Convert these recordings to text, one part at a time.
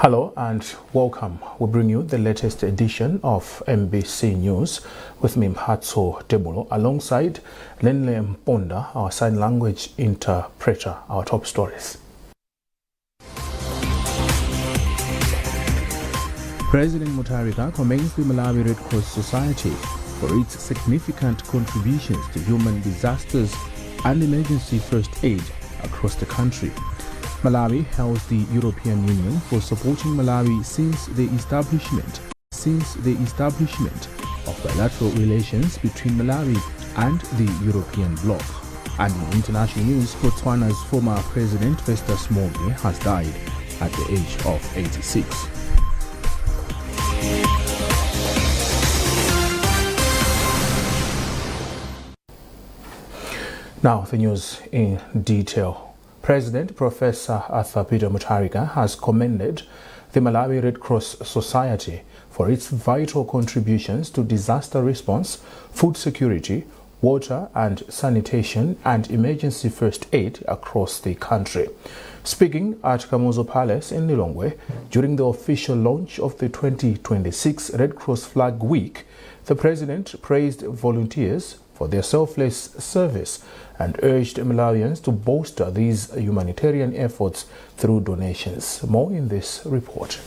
Hello and welcome. We bring you the latest edition of MBC News with me, Mhatso Tebulo, alongside Lenle Mponda, our sign language interpreter, our top stories. President Mutharika commends the Malawi Red Cross Society for its significant contributions to human disasters and emergency first aid across the country. Malawi hails the European Union for supporting Malawi since the establishment of bilateral relations between Malawi and the European bloc. And in international news, Botswana's former president Festus Mogae has died at the age of 86. Now the news in detail. President Professor Arthur Peter Mutharika has commended the Malawi Red Cross Society for its vital contributions to disaster response, food security, water and sanitation, and emergency first aid across the country. Speaking at Kamuzu Palace in Lilongwe during the official launch of the 2026 Red Cross Flag Week, the President praised volunteers for their selfless service and urged Malawians to bolster these humanitarian efforts through donations. More in this report.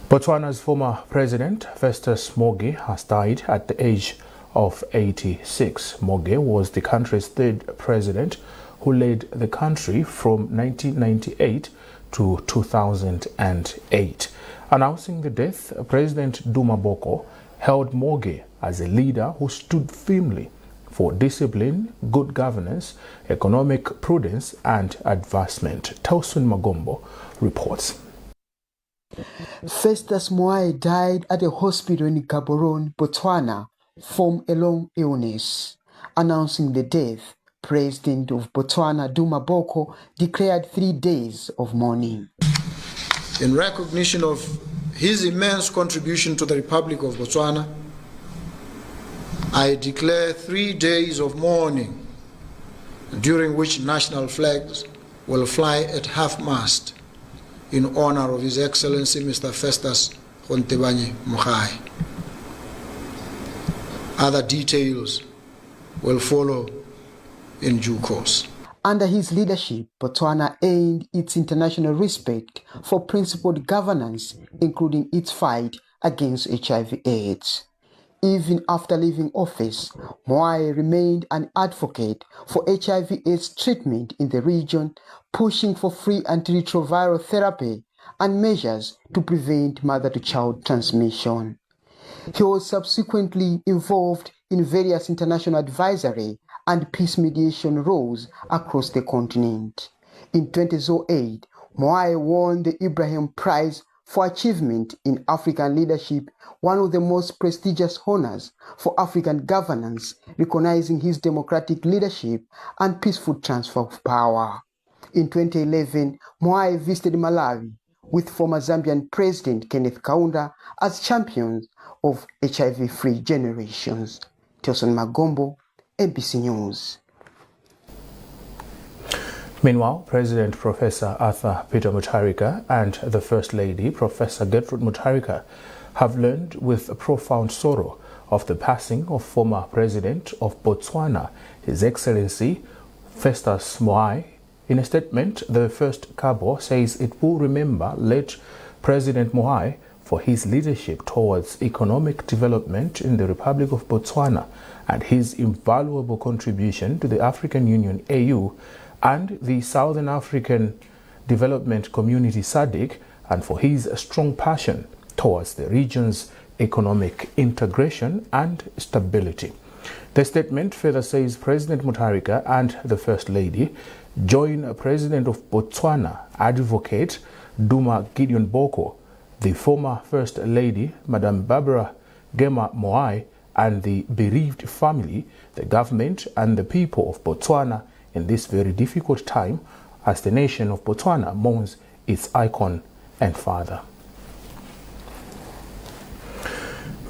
Botswana's former president, Festus Mogae, has died at the age of 86. Mogae was the country's third president who led the country from 1998 to 2008. Announcing the death, President Duma Boko hailed Mogae as a leader who stood firmly for discipline, good governance, economic prudence, and advancement. Tausun Magombo reports. Festus Mogae died at a hospital in Gaborone, Botswana, from a long illness. Announcing the death, President of Botswana, Duma Boko, declared 3 days of mourning. In recognition of his immense contribution to the Republic of Botswana, I declare 3 days of mourning, during which national flags will fly at half-mast in honor of His Excellency Mr. Festus Mogae. Other details will follow in due course. Under his leadership, Botswana earned its international respect for principled governance, including its fight against HIV/AIDS. Even after leaving office, Mogae remained an advocate for HIV/AIDS treatment in the region, pushing for free antiretroviral therapy and measures to prevent mother-to-child transmission. He was subsequently involved in various international advisory and peace mediation roles across the continent. In 2008, Mogae won the Ibrahim Prize for Achievement in African Leadership, one of the most prestigious honors for African governance, recognizing his democratic leadership and peaceful transfer of power. In 2011, Mogae visited Malawi with former Zambian President Kenneth Kaunda as champions of HIV-free generations. Tausun Magombo, MBC News. Meanwhile, President Professor Arthur Peter Mutharika and the First Lady, Professor Gertrude Mutharika, have learned with profound sorrow of the passing of former President of Botswana, His Excellency Festus Mogae. In a statement, the First Cabo says it will remember late President Mogae for his leadership towards economic development in the Republic of Botswana and his invaluable contribution to the African Union AU and the Southern African Development Community SADC, and for his strong passion towards the region's economic integration and stability. The statement further says President Mutharika and the First Lady join President of Botswana, Advocate Duma Gideon Boko, the former First Lady, Madam Barbara Gema Mogae, and the bereaved family, the government and the people of Botswana in this very difficult time as the nation of Botswana mourns its icon and father.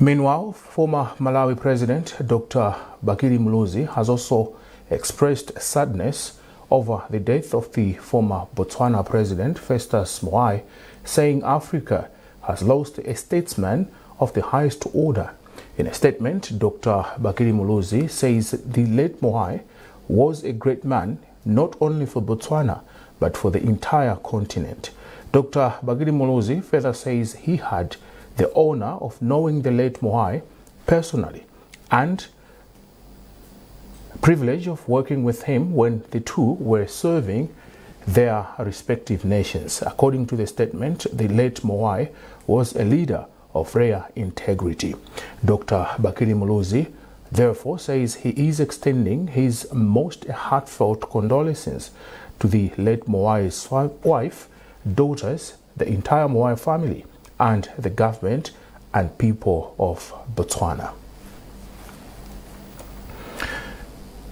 Meanwhile, former Malawi President Dr. Bakili Muluzi has also expressed sadness over the death of the former Botswana President Festus Mogae, saying Africa has lost a statesman of the highest order. In a statement, Dr. Bakili Muluzi says the late Mogae was a great man not only for Botswana but for the entire continent. Dr. Bakili Muluzi further says he had the honor of knowing the late Mogae personally and privilege of working with him when the two were serving their respective nations. According to the statement, the late Mogae was a leader of rare integrity. Dr. Bakili Muluzi therefore says he is extending his most heartfelt condolences to the late Mogae's wife, daughters, the entire Mogae family, and the government and people of Botswana.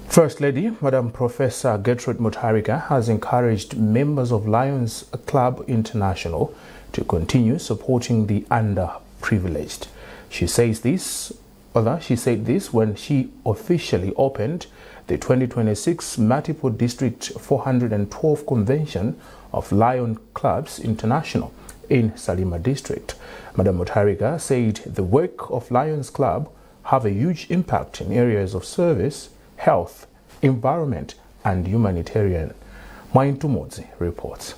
First Lady, Madam Professor Gertrude Mutharika, has encouraged members of Lions Club International to continue supporting the underprivileged. She said this when she officially opened the 2026 Matipo District 412 Convention of Lion Clubs International in Salima District. Madam Mutharika said the work of Lions Club have a huge impact in areas of service, health, environment, and humanitarian. Maintumodzi reports.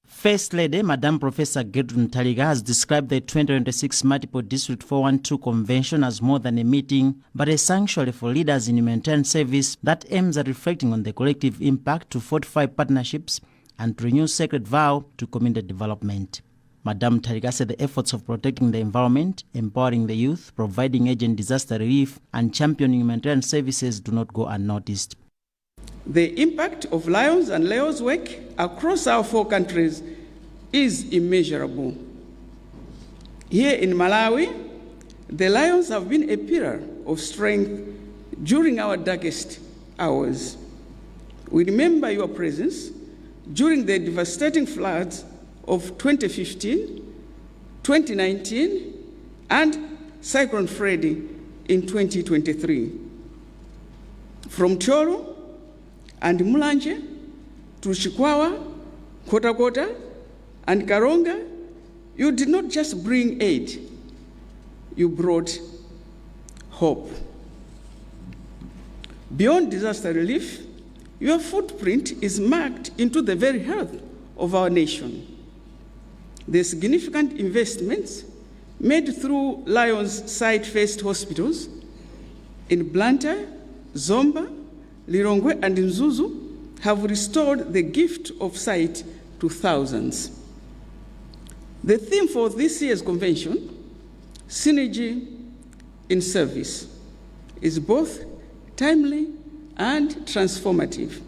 First Lady, Madam Professor Gertrude Mutharika, has described the 2026 Multiple District 412 Convention as more than a meeting, but a sanctuary for leaders in humanitarian service that aims at reflecting on the collective impact to fortify partnerships and to renew sacred vow to community development. Madam Mutharika said the efforts of protecting the environment, empowering the youth, providing urgent disaster relief, and championing humanitarian services do not go unnoticed. The impact of Lions and Leo's work across our 4 countries is immeasurable. Here in Malawi, the Lions have been a pillar of strength during our darkest hours. We remember your presence during the devastating floods of 2015, 2019, and Cyclone Freddy in 2023. From Cholo and Mulanje to Chikwawa, Kota, and Karonga, you did not just bring aid, you brought hope. Beyond disaster relief, your footprint is marked into the very health of our nation. The significant investments made through Lions site-based hospitals in Blantyre, Zomba, Lilongwe, and Mzuzu have restored the gift of sight to thousands. The theme for this year's convention, Synergy in Service, is both timely and transformative.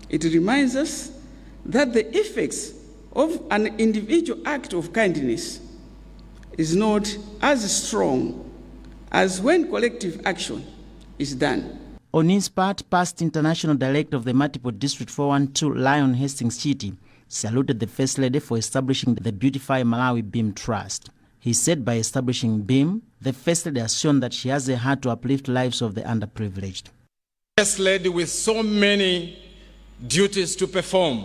It reminds us that the effects of an individual act of kindness is not as strong as when collective action is done. On his part, past International Director of the Multiple District 412, Lion Hastings Chiti, saluted the First Lady for establishing the Beautify Malawi BEAM Trust. He said by establishing BEAM, the First Lady has shown that she has a heart to uplift lives of the underprivileged. First Lady, with so many duties to perform,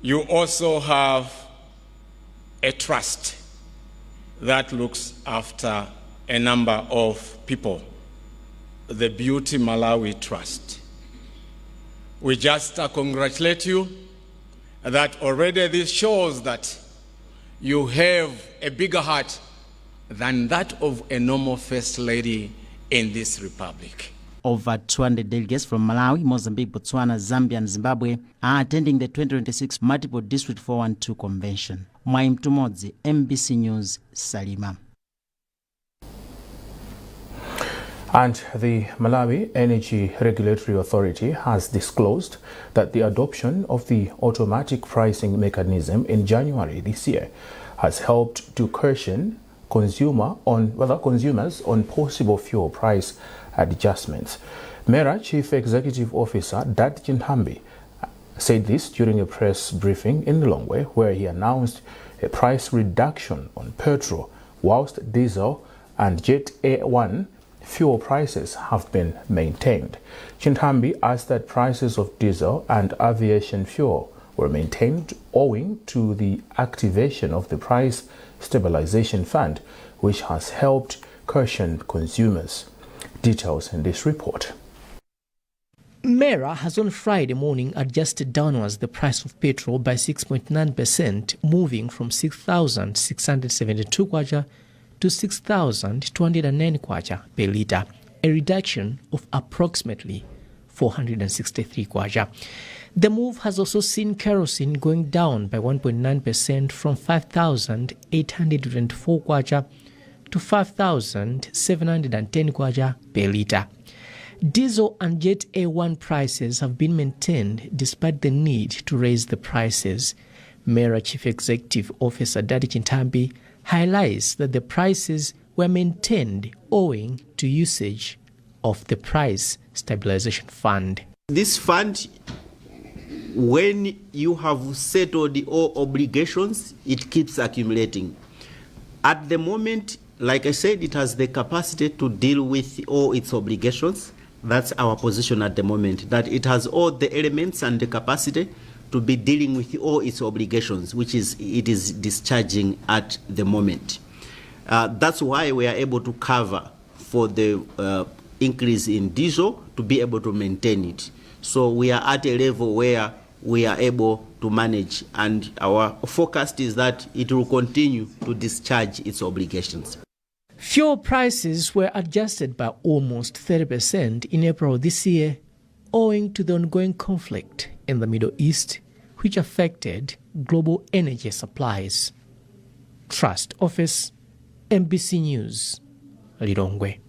you also have a trust that looks after a number of people, the Beauty Malawi Trust. We just congratulate you that already this shows that you have a bigger heart than that of a normal First Lady in this republic. Over 200 delegates from Malawi, Mozambique, Botswana, Zambia, and Zimbabwe are attending the 2026 Multiple District 412 Convention. Mwaimtumodzi, MBC News, Salima. And the Malawi Energy Regulatory Authority has disclosed that the adoption of the automatic pricing mechanism in January this year has helped to cushion consumers on possible fuel price adjustments. MERA Chief Executive Officer Dat Chintambi said this during a press briefing in Lilongwe, where he announced a price reduction on petrol whilst diesel and Jet A1 fuel prices have been maintained. Chintambi asked that prices of diesel and aviation fuel were maintained owing to the activation of the Price Stabilization Fund, which has helped cushion consumers. Details in this report. MERA has on Friday morning adjusted downwards the price of petrol by 6.9%, moving from 6,672 kwacha to 6,209 kwacha per litre, a reduction of approximately 463 kwacha. The move has also seen kerosene going down by 1.9% from 5,824 kwacha to 5,710 kwacha per litre. Diesel and Jet A1 prices have been maintained despite the need to raise the prices. MERA Chief Executive Officer Dadi Chintambi highlights that the prices were maintained owing to usage of the Price Stabilization Fund. This fund, when you have settled all obligations, it keeps accumulating. At the moment, like I said, it has the capacity to deal with all its obligations. That's our position at the moment, that it has all the elements and the capacity to be dealing with all its obligations, which it is discharging at the moment. That's why we are able to cover for the increase in diesel to be able to maintain it. So we are at a level where we are able to manage, and our forecast is that it will continue to discharge its obligations. Fuel prices were adjusted by almost 30% in April this year, owing to the ongoing conflict in the Middle East, which affected global energy supplies. Trust Office, MBC News, Lilongwe.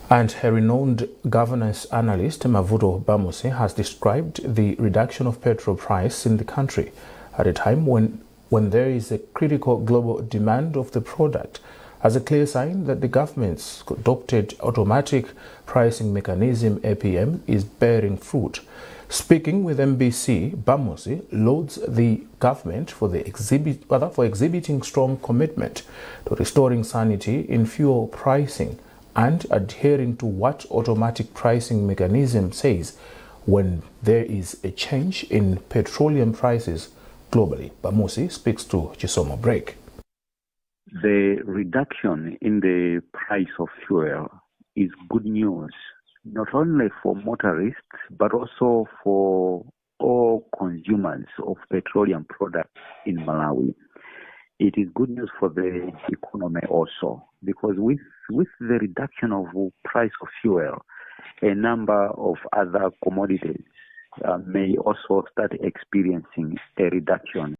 And a renowned governance analyst, Mavuto Bamose, has described the reduction of petrol price in the country at a time when there is a critical global demand of the product as a clear sign that the government's adopted automatic pricing mechanism, APM, is bearing fruit. Speaking with MBC, Bamose lauds the government for exhibiting strong commitment to restoring sanity in fuel pricing and adhering to what automatic pricing mechanism says when there is a change in petroleum prices globally. Bamose speaks to Chisomo Break. The reduction in the price of fuel is good news, not only for motorists, but also for all consumers of petroleum products in Malawi. It is good news for the economy also, because with the reduction of price of fuel, a number of other commodities may also start experiencing a reduction.